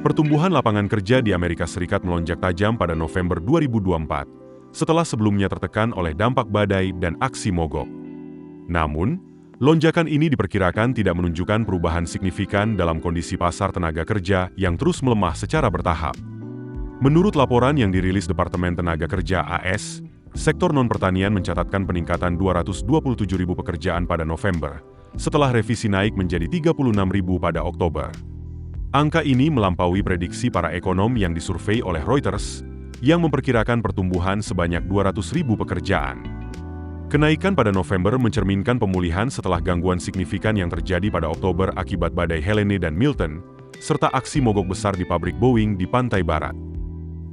Pertumbuhan lapangan kerja di Amerika Serikat melonjak tajam pada November 2024, setelah sebelumnya tertekan oleh dampak badai dan aksi mogok. Namun, lonjakan ini diperkirakan tidak menunjukkan perubahan signifikan dalam kondisi pasar tenaga kerja yang terus melemah secara bertahap. Menurut laporan yang dirilis Departemen Tenaga Kerja AS, sektor non-pertanian mencatatkan peningkatan 227.000 pekerjaan pada November, setelah revisi naik menjadi 36.000 pada Oktober. Angka ini melampaui prediksi para ekonom yang disurvei oleh Reuters, yang memperkirakan pertumbuhan sebanyak 200.000 pekerjaan. Kenaikan pada November mencerminkan pemulihan setelah gangguan signifikan yang terjadi pada Oktober akibat badai Helene dan Milton, serta aksi mogok besar di pabrik Boeing di pantai barat.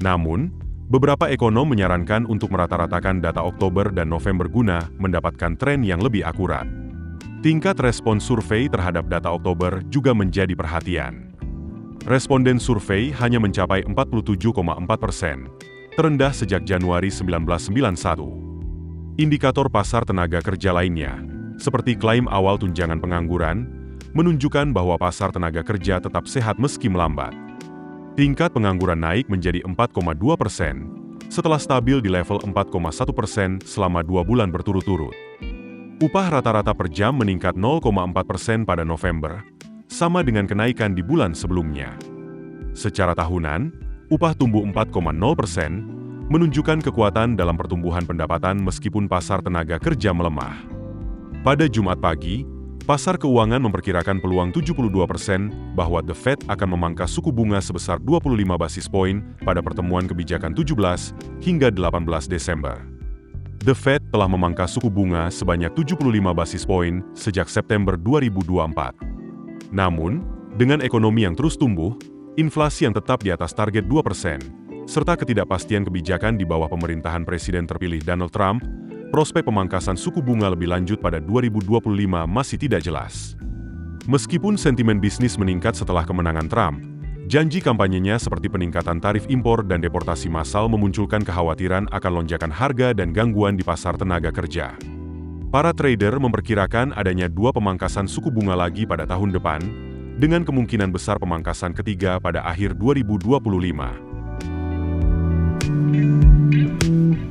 Namun, beberapa ekonom menyarankan untuk merata-ratakan data Oktober dan November guna mendapatkan tren yang lebih akurat. Tingkat respons survei terhadap data Oktober juga menjadi perhatian. Responden survei hanya mencapai 47,4%, terendah sejak Januari 1991. Indikator pasar tenaga kerja lainnya, seperti klaim awal tunjangan pengangguran, menunjukkan bahwa pasar tenaga kerja tetap sehat meski melambat. Tingkat pengangguran naik menjadi 4,2%, setelah stabil di level 4,1% selama 2 bulan berturut-turut. Upah rata-rata per jam meningkat 0,4% pada November, sama dengan kenaikan di bulan sebelumnya. Secara tahunan, upah tumbuh 4,0%, menunjukkan kekuatan dalam pertumbuhan pendapatan meskipun pasar tenaga kerja melemah. Pada Jumat pagi, pasar keuangan memperkirakan peluang 72% bahwa The Fed akan memangkas suku bunga sebesar 25 basis poin pada pertemuan kebijakan 17 hingga 18 Desember. The Fed telah memangkas suku bunga sebanyak 75 basis poin sejak September 2024. Namun, dengan ekonomi yang terus tumbuh, inflasi yang tetap di atas target 2%, serta ketidakpastian kebijakan di bawah pemerintahan Presiden terpilih Donald Trump, prospek pemangkasan suku bunga lebih lanjut pada 2025 masih tidak jelas. Meskipun sentimen bisnis meningkat setelah kemenangan Trump, janji kampanyenya seperti peningkatan tarif impor dan deportasi massal memunculkan kekhawatiran akan lonjakan harga dan gangguan di pasar tenaga kerja. Para trader memperkirakan adanya 2 pemangkasan suku bunga lagi pada tahun depan, dengan kemungkinan besar pemangkasan ketiga pada akhir 2025.